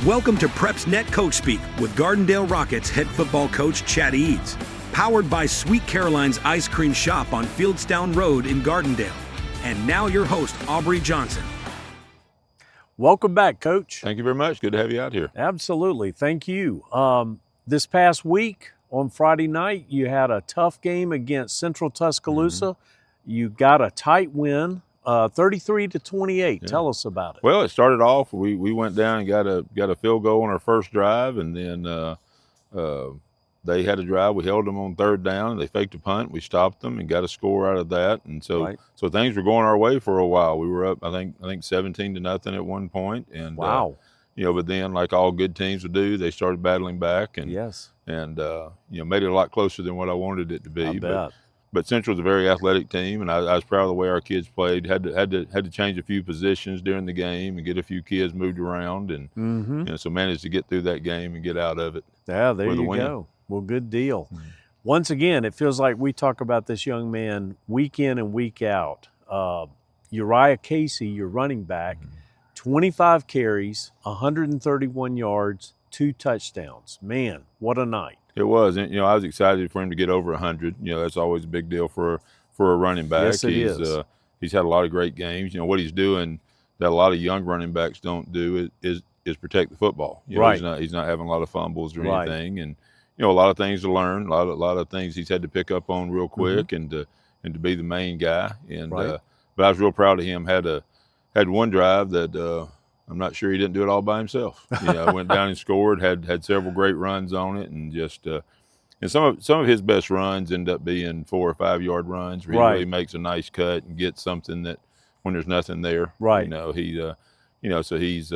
Welcome to PrepsNet Coach Speak with Gardendale Rockets head football coach Chad Eads. Powered by Sweet Caroline's Ice Cream Shop on Fieldstown Road in Gardendale. And now your host, Aubrey Johnson. Welcome back, Coach. Thank you very much. Good to have you out here. Absolutely. Thank you. This past week on Friday night, you had a tough game against Central-Tuscaloosa. You got a tight win, 33-28. Yeah. Tell us about it. Well, it started off, we went down and got a field goal on our first drive, and then they had a drive. We held them on third down. They faked a punt. We stopped them and got a score out of that. And so things were going our way for a while. We were up, I think 17-0 at one point. And wow. But then, like all good teams would do, they started battling back and made it a lot closer than what I wanted it to be. I bet. But Central's a very athletic team, and I was proud of the way our kids played. Had to change a few positions during the game and get a few kids moved around, and so managed to get through that game and get out of it. Yeah, there you go. Well, good deal. Once again, it feels like we talk about this young man week in and week out. Uriah Casey, your running back, 25 carries, 131 yards, 2 touchdowns. Man, what a night. It was, and I was excited for him to get over 100. That's always a big deal for a running back. Yes, it is. He's had a lot of great games. What he's doing that a lot of young running backs don't do is protect the football. Right. He's not having a lot of fumbles or anything, and a lot of things to learn, a lot of things he's had to pick up on real quick, and to be the main guy. And but I was real proud of him. Had one drive that. I'm not sure he didn't do it all by himself. Went down and scored, had several great runs on it, and just and some of his best runs end up being 4 or 5 yard runs where he really makes a nice cut and gets something that when there's nothing there. Right. So he's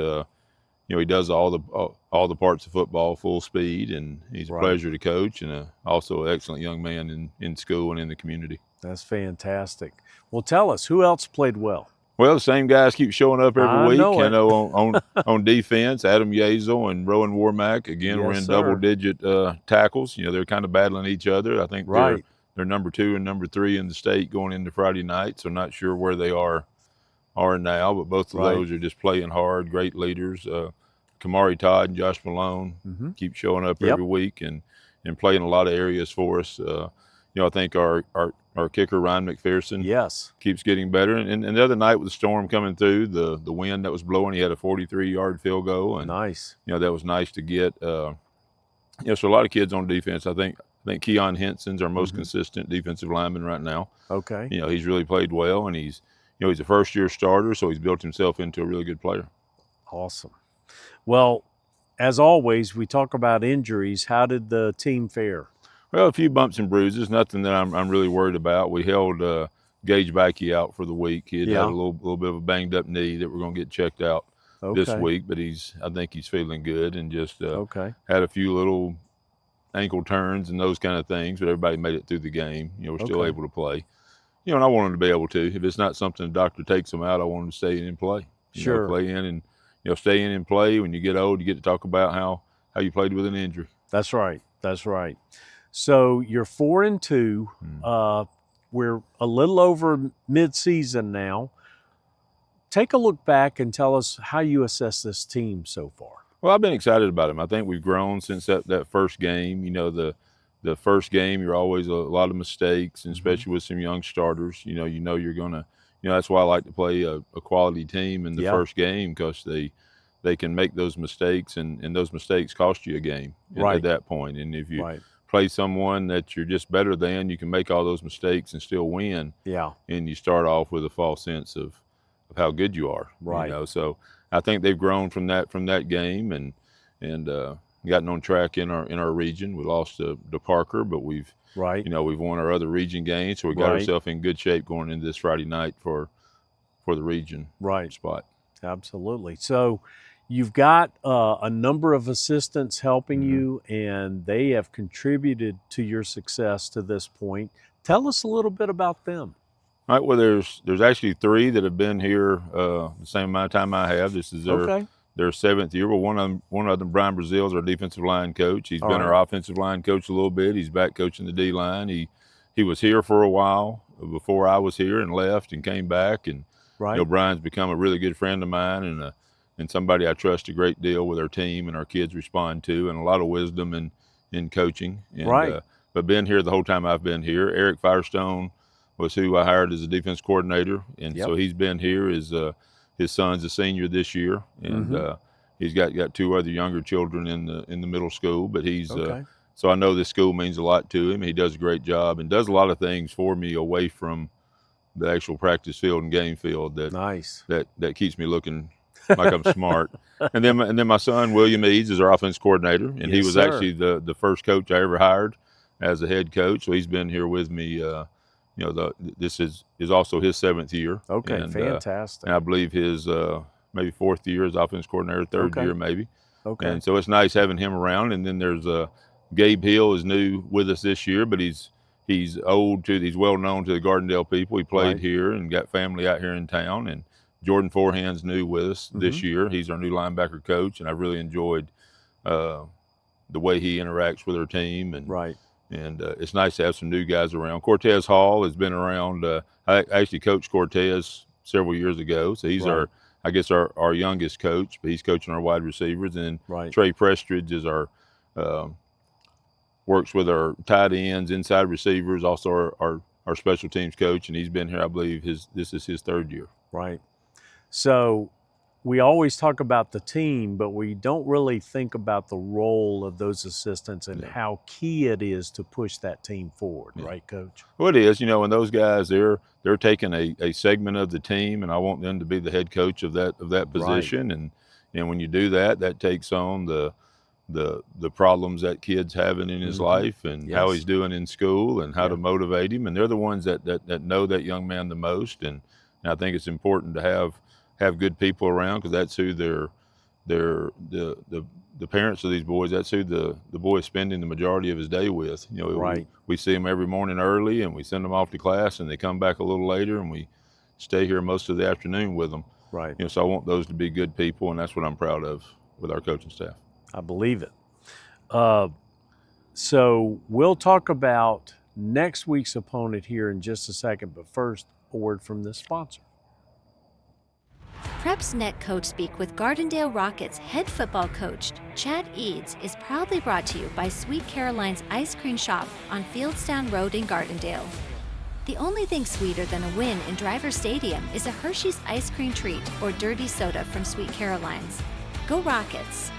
he does all the parts of football full speed, and he's a pleasure to coach, and also an excellent young man in school and in the community. That's fantastic. Well, tell us, who else played well? Well, the same guys keep showing up every week. Know on defense, Adam Yazel and Rowan Warmack, again, were in double-digit tackles. They're kind of battling each other. I think they're number 2 and number 3 in the state going into Friday night, so not sure where they are now, but both of those are just playing hard, great leaders. Kamari Todd and Josh Malone keep showing up every week and playing a lot of areas for us. I think our kicker, Ryan McPherson, keeps getting better. And the other night with the storm coming through, the wind that was blowing, he had a 43-yard field goal. And, nice. That was nice to get. So a lot of kids on defense. I think Keon Henson's our most consistent defensive lineman right now. Okay. He's really played well, and he's a first-year starter, so he's built himself into a really good player. Awesome. Well, as always, we talk about injuries. How did the team fare? Well, a few bumps and bruises, nothing that I'm really worried about. We held Gage Backey out for the week. He had a little bit of a banged up knee that we're going to get checked out this week, but I think he's feeling good, and just had a few little ankle turns and those kind of things, but everybody made it through the game. We're still able to play. And I want him to be able to. If it's not something the doctor takes him out, I want him to stay in and play. Play in and stay in and play. When you get old, you get to talk about how you played with an injury. That's right. That's right. So you're 4-2. We're a little over mid-season now. Take a look back and tell us how you assess this team so far. Well, I've been excited about them. I think we've grown since that first game. The first game, you're always a lot of mistakes, and especially with some young starters. You're gonna. That's why I like to play a quality team in the first game, because they can make those mistakes, and those mistakes cost you a game at that point. And if you play someone that you're just better than, you can make all those mistakes and still win. Yeah. And you start off with a false sense of how good you are. Right. So I think they've grown from that game and gotten on track in our region. We lost to Parker, but we've won our other region games, so we got ourselves in good shape going into this Friday night for the region spot. Absolutely. So you've got a number of assistants helping you, and they have contributed to your success to this point. Tell us a little bit about them. All right. Well, there's actually 3 that have been here the same amount of time I have. This is their 7th year. Well, one of them, Brian Brazil, is our defensive line coach. He's been our offensive line coach a little bit. He's back coaching the D line. He was here for a while before I was here and left and came back. And Brian's become a really good friend of mine and somebody I trust a great deal with our team and our kids respond to, and a lot of wisdom in coaching. And, Right. But been here the whole time I've been here. Eric Firestone was who I hired as a defense coordinator, and Yep. so he's been here. His son's a senior this year, and he's got 2 other younger children in the middle school. But he's Okay. so I know this school means a lot to him. He does a great job and does a lot of things for me away from the actual practice field and game field Nice. that keeps me looking like I'm smart. And then my son William Eads is our offense coordinator, and he Yes, was sir. actually the first coach I ever hired as a head coach. So he's been here with me. This is also his 7th year. Okay, and, fantastic. and I believe his maybe 4th year as offense coordinator, 3rd Okay. year maybe. Okay. And so it's nice having him around. And then there's Gabe Hill is new with us this year, but he's well known to the Gardendale people. He played Right. here and got family out here in town. And Jordan Forehand's new with us this year. He's our new linebacker coach, and I've really enjoyed the way he interacts with our team. And Right. and it's nice to have some new guys around. Cortez Hall has been around. I actually coached Cortez several years ago, so he's Right. our youngest coach, but he's coaching our wide receivers. And Right. Trey Prestridge is our works with our tight ends, inside receivers, also our special teams coach, and he's been here, I believe, this is his 3rd year. Right. So we always talk about the team, but we don't really think about the role of those assistants and how key it is to push that team forward, right, Coach? Well, it is, and those guys, they're taking a segment of the team, and I want them to be the head coach of that position. Right. And when you do that, that takes on the problems that kid's having in his life, and how he's doing in school, and how to motivate him. And they're the ones that know that young man the most. And I think it's important to have good people around, because that's who the parents of these boys, that's who the boy is spending the majority of his day with. Right. We see them every morning early, and we send them off to class, and they come back a little later, and we stay here most of the afternoon with them. Right. So I want those to be good people, and that's what I'm proud of with our coaching staff. I believe it. So we'll talk about next week's opponent here in just a second, but first, a word from this sponsor. PrepsNet Coach Speak with Gardendale Rockets head football coach Chad Eads is proudly brought to you by Sweet Caroline's Ice Cream Shop on Fieldstown Road in Gardendale. The only thing sweeter than a win in Driver Stadium is a Hershey's ice cream treat or dirty soda from Sweet Caroline's. Go Rockets!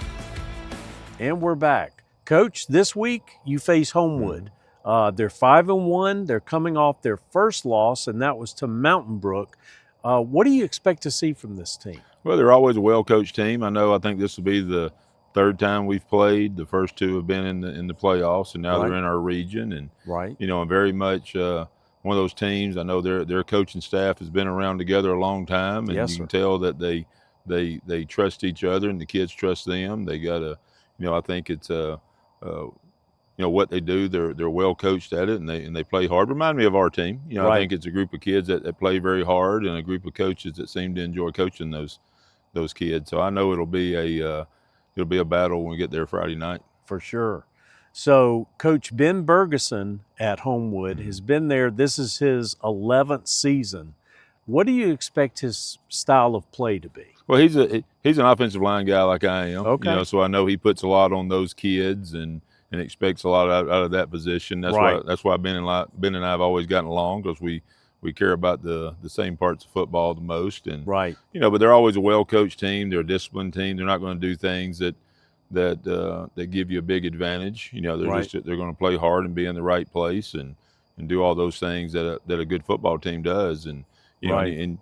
And we're back. Coach, this week you face Homewood. They're 5-1. They're coming off their first loss, and that was to Mountain Brook. What do you expect to see from this team? Well, they're always a well-coached team. I think this will be the 3rd time we've played. The first 2 have been in the playoffs, and now they're in our region. And and very much one of those teams. I know their coaching staff has been around together a long time, and you can tell that they trust each other, and the kids trust them. They got I think it's what they do. They're well coached at it, and they play hard. Remind me of our team. I think it's a group of kids that play very hard, and a group of coaches that seem to enjoy coaching those kids. So I know it'll be a battle when we get there Friday night. For sure. So Coach Ben Bergeson at Homewood has been there. This is his 11th season. What do you expect his style of play to be? Well, he's an offensive line guy like I am. Okay. So I know he puts a lot on those kids and expects a lot out of that position. That's why Ben and I have always gotten along, because we care about the same parts of football the most. And but they're always a well-coached team. They're a disciplined team. They're not going to do things that give you a big advantage. They're going to play hard and be in the right place and do all those things that a good football team does. And and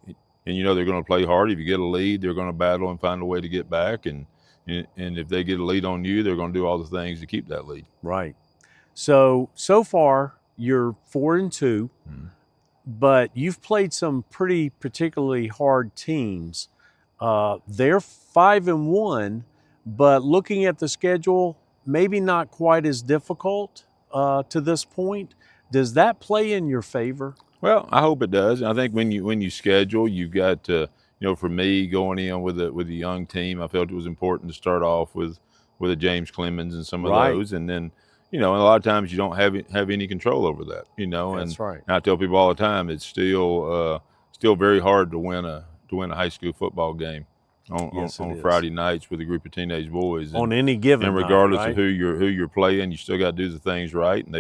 they're going to play hard. If you get a lead, they're going to battle and find a way to get back. And if they get a lead on you, they're going to do all the things to keep that lead. Right. So far you're 4-2, but you've played some pretty particularly hard teams. They're 5-1, but looking at the schedule, maybe not quite as difficult to this point. Does that play in your favor? Well, I hope it does. And I think when you schedule, you've got to, for me going in with a young team, I felt it was important to start off with a James Clemens and some of those, and then and a lot of times you don't have any control over that. That's right. And I tell people all the time, it's still very hard to win a high school football game Yes, it on is. Friday nights with a group of teenage boys. On any given and night, regardless right? of who you're playing, you still got to do the things right. And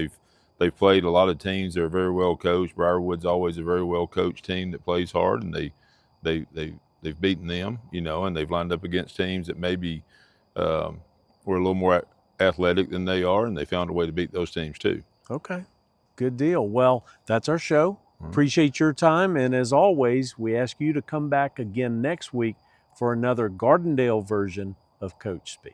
they've played a lot of teams that are very well coached. Briarwood's always a very well coached team that plays hard, and they've beaten them, you know, and they've lined up against teams that maybe were a little more athletic than they are, and they found a way to beat those teams too. Okay, good deal. Well, that's our show. Appreciate your time, and as always, we ask you to come back again next week for another Gardendale version of Coach Speak.